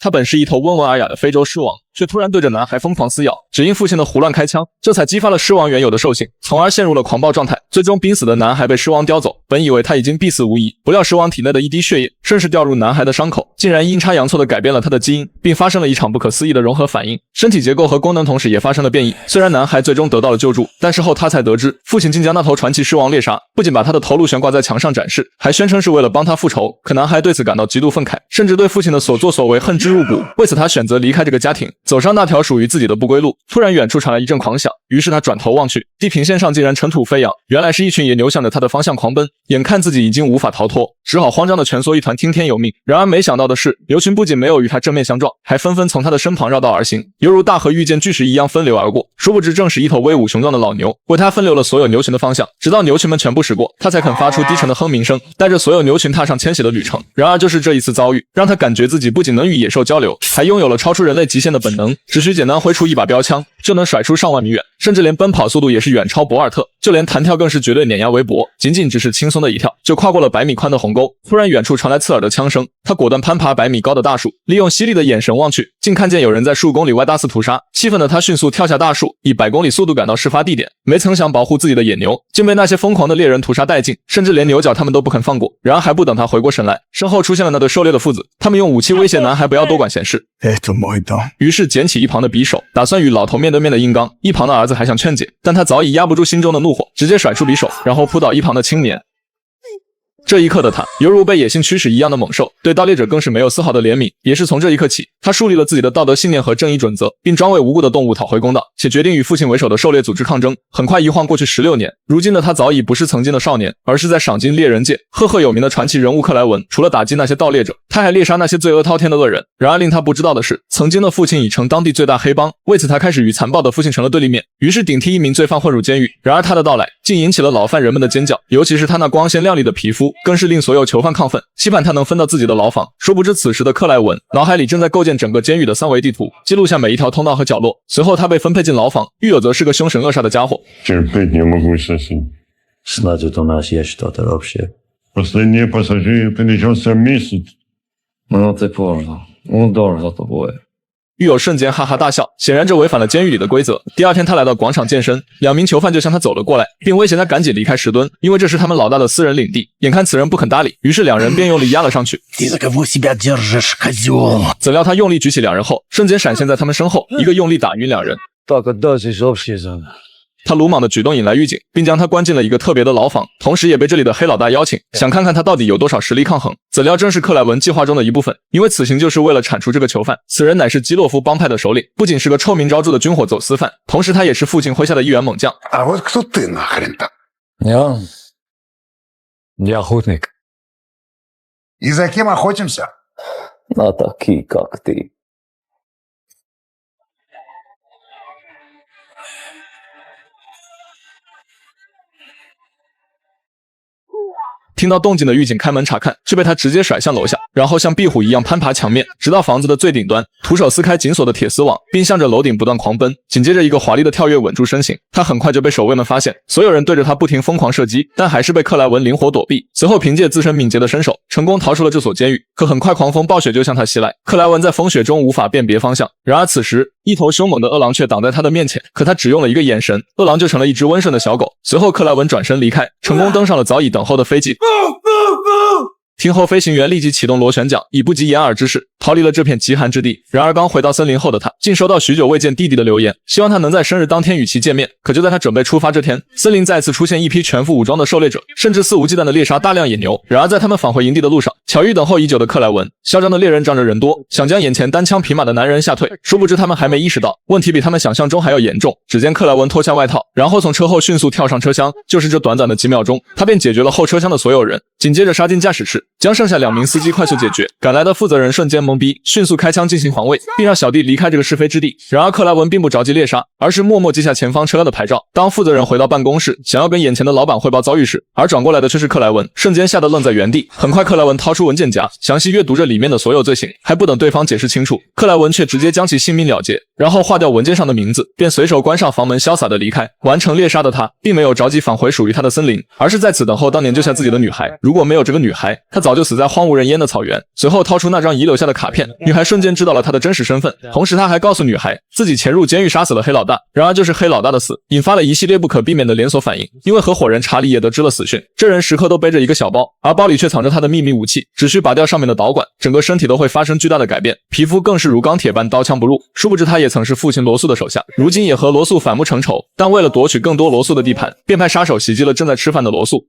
他本是一头温文尔雅的非洲狮王，却突然对着男孩疯狂撕咬，只因父亲的胡乱开枪，这才激发了狮王原有的兽性，从而陷入了狂暴状态。最终濒死的男孩被狮王叼走，本以为他已经必死无疑，不料狮王体内的一滴血液顺势掉入男孩的伤口，竟然阴差阳错地改变了他的基因，并发生了一场不可思议的融合反应，身体结构和功能同时也发生了变异。虽然男孩最终得到了救助，但事后他才得知，父亲竟将那头传奇狮王猎杀，不仅把他的头颅悬挂在墙上展示，还宣称是为了帮他复仇。可男孩对此感到极度愤慨，甚至对父亲的所作所为恨之入骨。为此他选择离开这个家庭，走上那条属于自己的不归路。突然远处传来一阵狂响，于是他转头望去，地平线上竟然尘土飞扬，原来是一群野牛向着他的方向狂奔，眼看自己已经无法逃脱，只好慌张的蜷缩一团听天由命。然而没想到的是，牛群不仅没有与他正面相撞，还纷纷从他的身旁绕道而行，犹如大河遇见巨石一样分流而过。殊不知正是一头威武雄壮的老牛为他分流了所有牛群的方向，直到牛群们全部驶过，他才肯发出低沉的哼鸣声，带着所有牛群踏上迁徙的旅程。然而就是这一次遭遇，让他感觉自己不仅能与野兽交流，还拥有了超出人类极限的本能，只需简单挥出一把标枪，就能甩出上万米远，甚至连奔跑速度也是远超博尔特，就连弹跳更是绝对碾压韦伯，仅仅只是轻松的一跳，就跨过了100米宽的鸿沟。突然远处传来刺耳的枪声，他果断攀爬100米高的大树，利用犀利的眼神望去，竟看见有人在数公里外大肆屠杀。气愤的他迅速跳下大树，以100公里速度赶到事发地点，没曾想保护自己的野牛竟被那些疯狂的猎人屠杀殆尽，甚至连牛角他们都不肯放过。然而还不等他回过神来，身后出现了那对狩猎的父子，他们用武器威胁男孩不要多管闲事，于是捡起一旁的匕首，打算与老头面对面的硬刚。一旁的儿子还想劝解，但他早已压不住心中的怒火，直接甩出匕首，然后扑倒一旁的青年。这一刻的他犹如被野性驱使一样的猛兽，对盗猎者更是没有丝毫的怜悯。也是从这一刻起，他树立了自己的道德信念和正义准则，并专为无辜的动物讨回公道，且决定与父亲为首的狩猎组织抗争。很快一晃过去16年，如今的他早已不是曾经的少年，而是在赏金猎人界赫赫有名的传奇人物克莱文。除了打击那些盗猎者，他还猎杀那些罪恶滔天的恶人。然而令他不知道的是，曾经的父亲已成当地最大黑帮，为此他开始与残暴的父亲成了对立面，于是顶替一名罪犯混入监狱。然而他的到来竟引起了牢犯人们的尖叫，尤其是他那光鲜亮丽的皮肤，更是令所有囚犯亢奋，期盼他能分到自己的牢房。殊不知此时的克莱文脑海里正在构建整个监狱的3维地图，记录下每一条通道和角落。随后他被分配进牢房，狱友则是个凶神恶煞的家伙。Последние пассажиры перенесся месяц. Ну ты понял. Удор за тобой. 狱友瞬间哈哈大笑，显然这违反了监狱里的规则。第二天他来到广场健身，2名囚犯就向他走了过来，并威胁他赶紧离开10吨，因为这是他们老大的私人领地。眼看此人不肯搭理，于是2人便用力压了上去。怎料他用力举起2人后，瞬间闪现在他们身后，一个用力打晕2人。他鲁莽的举动引来狱警，并将他关进了一个特别的牢房，同时也被这里的黑老大邀请，想看看他到底有多少实力抗衡。怎料正是克莱文计划中的一部分，因为此行就是为了铲除这个囚犯。此人乃是基洛夫帮派的首领，不仅是个臭名昭著的军火走私犯，同时他也是父亲麾下的一员猛将。Я охотник. И за кем охотимся? На такие, как ты. 听到动静的狱警开门查看，却被他直接甩向楼下，然后像壁虎一样攀爬墙面，直到房子的最顶端，徒手撕开紧锁的铁丝网，并向着楼顶不断狂奔。紧接着一个华丽的跳跃稳住身形，他很快就被守卫们发现，所有人对着他不停疯狂射击，但还是被克莱文灵活躲避。随后凭借自身敏捷的身手，成功逃出了这所监狱。可很快狂风暴雪就向他袭来，克莱文在风雪中无法辨别方向。然而此时一头凶猛的饿狼却挡在他的面前，可他只用了一个眼神，饿狼就成了一只温顺的小狗。随后克莱文转身离开，成功登上了早已等候的飞机。听后飞行员立即启动螺旋桨，以不及掩耳之势逃离了这片极寒之地。然而刚回到森林后的他，竟收到许久未见弟弟的留言，希望他能在生日当天与其见面。可就在他准备出发这天，森林再次出现一批全副武装的狩猎者，甚至肆无忌惮地猎杀大量野牛。然而在他们返回营地的路上，巧遇等候已久的克莱文。嚣张的猎人仗着人多，想将眼前单枪匹马的男人吓退，殊不知他们还没意识到问题比他们想象中还要严重。只见克莱文脱下外套，然后从车后迅速跳上车厢，就是这短短的几秒钟，他便解决了后车厢的所有人，紧接着杀进驾驶室，将剩下2名司机快速解决。赶来的负责人瞬间懵逼，迅速开枪进行防卫，并让小弟离开这个是非之地。然而克莱文并不着急猎杀，而是默默记下前方车辆的牌照。当负责人回到办公室，想要跟眼前的老板汇报遭遇时，而转过来的却是克莱文，瞬间吓得愣在原地。很快，克莱文掏出文件夹，详细阅读着里面的所有罪行，还不等对方解释清楚，克莱文却直接将其性命了结，然后划掉文件上的名字，便随手关上房门，潇洒的离开。完成猎杀的他，并没有着急返回属于他的森林，而是在此等候当年救下自己的女孩。如果没有这个女孩，他早就死在荒无人烟的草原。随后掏出那张遗留下的卡片，女孩瞬间知道了他的真实身份，同时他还告诉女孩自己潜入监狱杀死了黑老大。然而就是黑老大的死，引发了一系列不可避免的连锁反应，因为合伙人查理也得知了死讯。这人时刻都背着一个小包，而包里却藏着他的秘密武器，只需拔掉上面的导管，整个身体都会发生巨大的改变，皮肤更是如钢铁般刀枪不入。殊不知他也曾是父亲罗素的手下，如今也和罗素反目成仇，但为了夺取更多罗素的地盘，便派杀手袭击了正在吃饭的罗素。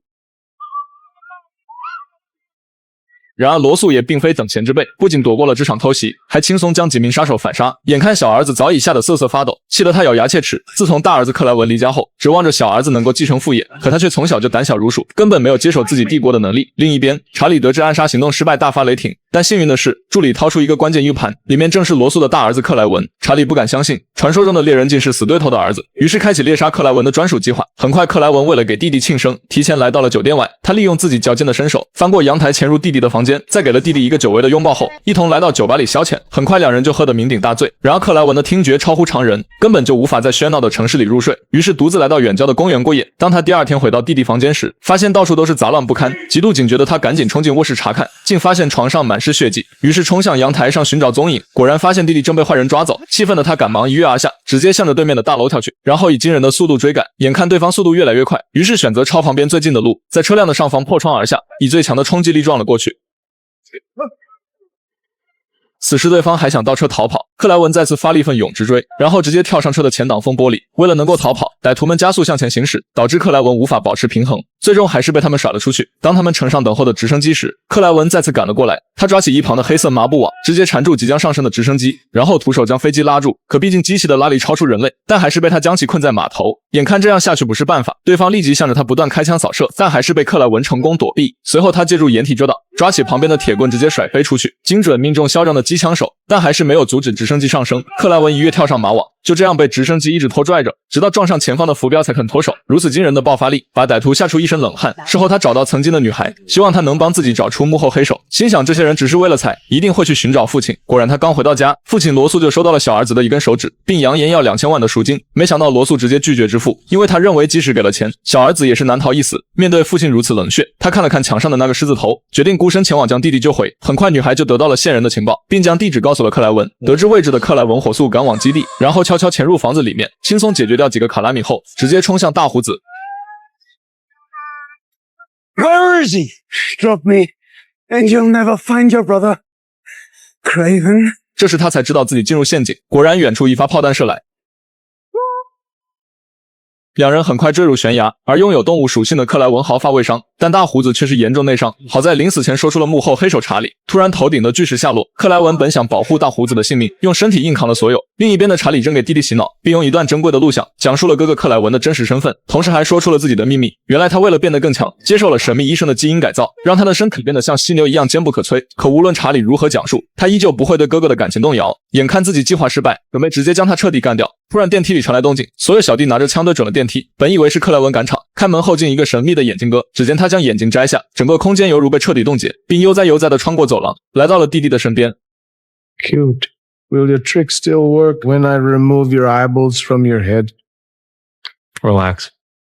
然而罗素也并非等闲之辈，不仅躲过了这场偷袭，还轻松将几名杀手反杀。眼看小儿子早已吓得瑟瑟发抖，气得他咬牙切齿。自从大儿子克莱文离家后，指望着小儿子能够继承父业，可他却从小就胆小如鼠，根本没有接手自己帝国的能力。另一边，查理得知暗杀行动失败，大发雷霆。但幸运的是，助理掏出一个关键 U 盘，里面正是罗素的大儿子克莱文。查理不敢相信，传说中的猎人竟是死对头的儿子，于是开启猎杀克莱文的专属计划。很快，克莱文为了给弟弟庆生，提前来到了酒店外。他利用自己矫健的身手，翻过阳台潜入弟弟的房间，在给了弟弟一个久违的拥抱后，一同来到酒吧里消遣。很快，两人就喝得酩酊大醉。然而克莱文的听觉超乎常人，根本就无法在喧闹的城市里入睡，于是独自来到远郊的公园过夜。当他第二天回到弟弟房间时，发现到处都是杂乱不堪，极度警觉的他赶紧冲进卧室查看，竟发现床上满是血迹，于是冲向阳台上寻找踪影，果然发现弟弟正被坏人抓走。气愤的他赶忙一跃而下，直接向着对面的大楼跳去，然后以惊人的速度追赶。眼看对方速度越来越快，于是选择抄旁边最近的路，在车辆的上方破窗而下，以最强的冲击力撞了过去。此时对方还想倒车逃跑，克莱文再次发力奋勇直追，然后直接跳上车的前挡风玻璃。为了能够逃跑，歹徒们加速向前行驶，导致克莱文无法保持平衡，最终还是被他们甩了出去。当他们乘上等候的直升机时，克莱文再次赶了过来，他抓起一旁的黑色麻布网，直接缠住即将上升的直升机，然后徒手将飞机拉住。可毕竟机器的拉力超出人类，但还是被他将其困在码头。眼看这样下去不是办法，对方立即向着他不断开枪扫射，但还是被克莱文成功躲避。随后他借助掩体遮挡，抓起旁边的铁棍直接甩飞出去，精准命中嚣张的机枪手，但还是没有阻止直升机上升。克莱文一跃跳上马网，就这样被直升机一直拖拽着，直到撞上前方的浮标才肯脱手。如此惊人的爆发力，把歹徒吓出一身冷汗。事后他找到曾经的女孩，希望她能帮自己找出幕后黑手，心想这些人只是为了财，一定会去寻找父亲。果然他刚回到家，父亲罗素就收到了小儿子的一根手指，并扬言要2000万的赎金。没想到罗素直接拒绝支付，因为他认为即使给了钱，小儿子也是难逃一死。面对父亲如此冷血，他看了看墙上的那个狮子头，决定孤身前往将弟弟救回。很快女孩就得到了线人的情报，并将地址告诉了克莱文。得知位置的克莱文火速赶往基地，然后悄悄潜入房子里面，轻松解决掉几个卡拉米后，直接冲向大胡子。Where is he? Drop me, and you'll never find your brother. Craven. 这时他才知道自己进入陷阱，果然远处一发炮弹射来。两人很快坠入悬崖，而拥有动物属性的克莱文毫发未伤，但大胡子却是严重内伤。好在临死前说出了幕后黑手查理。突然头顶的巨石下落，克莱文本想保护大胡子的性命，用身体硬扛了所有。另一边的查理正给弟弟洗脑，并用一段珍贵的录像讲述了哥哥克莱文的真实身份，同时还说出了自己的秘密。原来他为了变得更强，接受了神秘医生的基因改造，让他的身体变得像犀牛一样坚不可摧。可无论查理如何讲述，他依旧不会对哥哥的感情动摇。眼看自己计划失败，准备直接将他彻底干掉。突然电梯里传来动静，所有小弟拿着枪对准了电梯。本以为是克莱文赶场，开门后进一个神秘的眼镜哥，只见他将眼镜摘下，整个空间犹如被彻底冻结，并悠哉悠哉地穿过走廊，来到了弟弟的身边。 Cute. Will your trick still work when I remove your eyeballs from your head? Relax.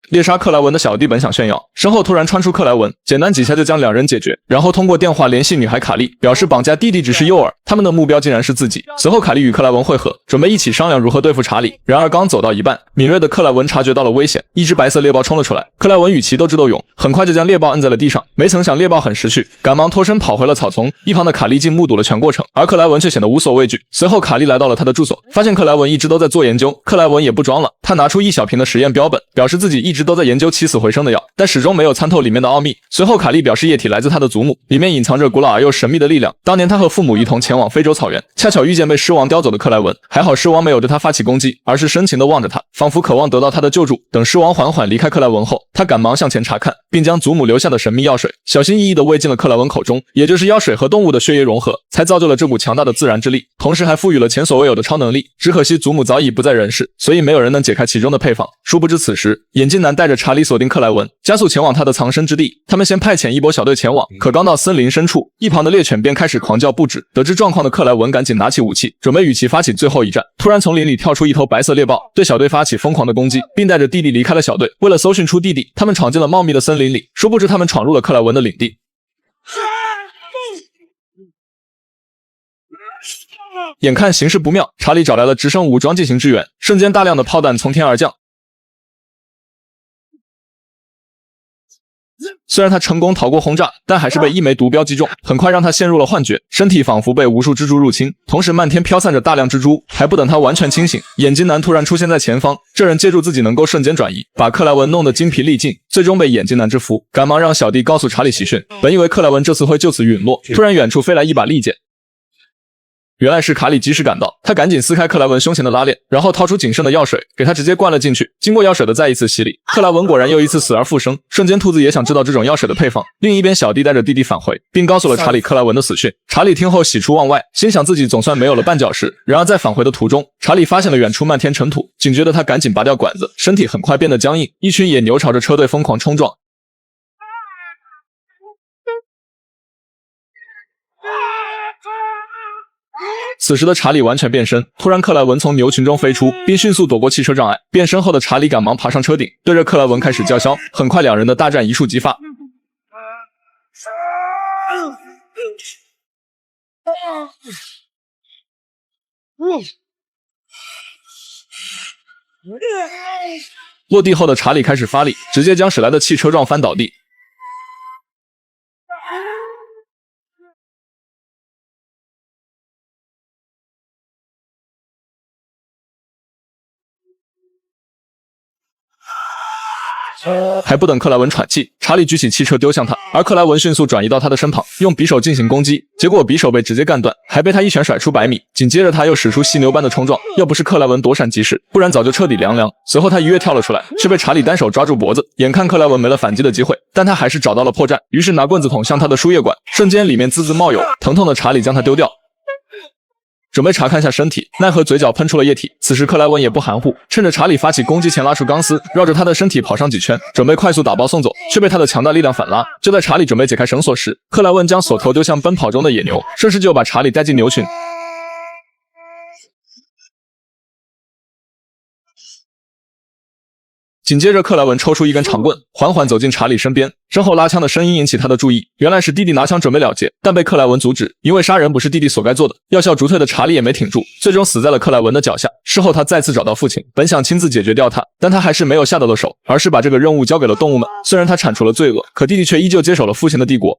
猎杀克莱文的小弟本想炫耀，身后突然窜出克莱文，简单几下就将两人解决，然后通过电话联系女孩卡莉，表示绑架弟弟只是诱饵，他们的目标竟然是自己。随后卡莉与克莱文会合，准备一起商量如何对付查理。然而刚走到一半，敏锐的克莱文察觉到了危险，一只白色猎豹冲了出来。克莱文与其斗智斗勇，很快就将猎豹摁在了地上。没曾想猎豹很识趣，赶忙脱身跑回了草丛。一旁的卡莉竟目睹了全过程，而克莱文却显得无所畏惧。随后卡莉来到了他的住所，发现克莱文一直都在做研究。克莱文也不装了，他拿出一小瓶的实验标本，表示自己一直都在研究起死回生的药，但始终没有参透里面的奥秘。随后卡莉表示液体来自他的祖母，里面隐藏着古老而又神秘的力量。当年他和父母一同前往非洲草原，恰巧遇见被狮王叼走的克莱文，还好狮王没有对他发起攻击，而是深情地望着他，仿佛渴望得到他的救助。等狮王缓缓离开克莱文后，他赶忙向前查看，并将祖母留下的神秘药水小心翼翼地喂进了克莱文口中，也就是药水和动物的血液融合，才造就了这股强大的自然之力，同时还赋予了前所未有的超能力。只可惜祖母早已不在人世，所以没有人能解开其中的配方。殊不知此时，眼镜男带着查理锁定克莱文，加速前往他的藏身之地。他们先派遣一波小队前往，可刚到森林深处，一旁的猎犬便开始狂叫不止。得知状况的克莱文赶紧拿起武器，准备与其发起最后一战。突然从林里跳出一头白色猎豹，对小队发起疯狂的攻击，并带着弟弟离开了小队。为了搜寻出弟弟，他们闯进了茂密的森林里，殊不知他们闯入了克莱文的领地。眼看形势不妙，查理找来了直升武装进行支援，瞬间大量的炮弹从天而降。虽然他成功逃过轰炸，但还是被一枚毒镖击中，很快让他陷入了幻觉，身体仿佛被无数蜘蛛入侵，同时漫天飘散着大量蜘蛛。还不等他完全清醒，眼镜男突然出现在前方，这人借助自己能够瞬间转移，把克莱文弄得精疲力尽，最终被眼镜男制服，赶忙让小弟告诉查理喜讯。本以为克莱文这次会就此陨落，突然远处飞来一把利剑。原来是卡里及时赶到，他赶紧撕开克莱文胸前的拉链，然后掏出仅剩的药水，给他直接灌了进去。经过药水的再一次洗礼，克莱文果然又一次死而复生。瞬间，兔子也想知道这种药水的配方。另一边，小弟带着弟弟返回，并告诉了查理克莱文的死讯。查理听后喜出望外，心想自己总算没有了绊脚石。然而在返回的途中，查理发现了远处漫天尘土，警觉的他赶紧拔掉管子，身体很快变得僵硬。一群野牛朝着车队疯狂冲撞。此时的查理完全变身，突然克莱文从牛群中飞出，并迅速躲过汽车障碍。变身后的查理赶忙爬上车顶，对着克莱文开始叫嚣。很快，两人的大战一触即发。落地后的查理开始发力，直接将驶来的汽车撞翻倒地。还不等克莱文喘气，查理举起汽车丢向他，而克莱文迅速转移到他的身旁，用匕首进行攻击，结果匕首被直接干断，还被他一拳甩出100米。紧接着他又使出犀牛般的冲撞，要不是克莱文躲闪及时，不然早就彻底凉凉。随后他一跃跳了出来，却被查理单手抓住脖子。眼看克莱文没了反击的机会，但他还是找到了破绽，于是拿棍子捅向他的输液管，瞬间里面滋滋冒油，疼痛的查理将他丢掉。准备查看下身体，奈何嘴角喷出了液体。此时克莱文也不含糊，趁着查理发起攻击前拉出钢丝，绕着他的身体跑上几圈，准备快速打包送走，却被他的强大力量反拉。就在查理准备解开绳索时，克莱文将锁头丢向奔跑中的野牛，顺势就把查理带进牛群。紧接着，克莱文抽出一根长棍，缓缓走进查理身边，身后拉枪的声音引起他的注意。原来是弟弟拿枪准备了结，但被克莱文阻止，因为杀人不是弟弟所该做的。要笑逐退的查理也没挺住，最终死在了克莱文的脚下。事后他再次找到父亲，本想亲自解决掉他，但他还是没有下得了手，而是把这个任务交给了动物们。虽然他铲除了罪恶，可弟弟却依旧接手了父亲的帝国。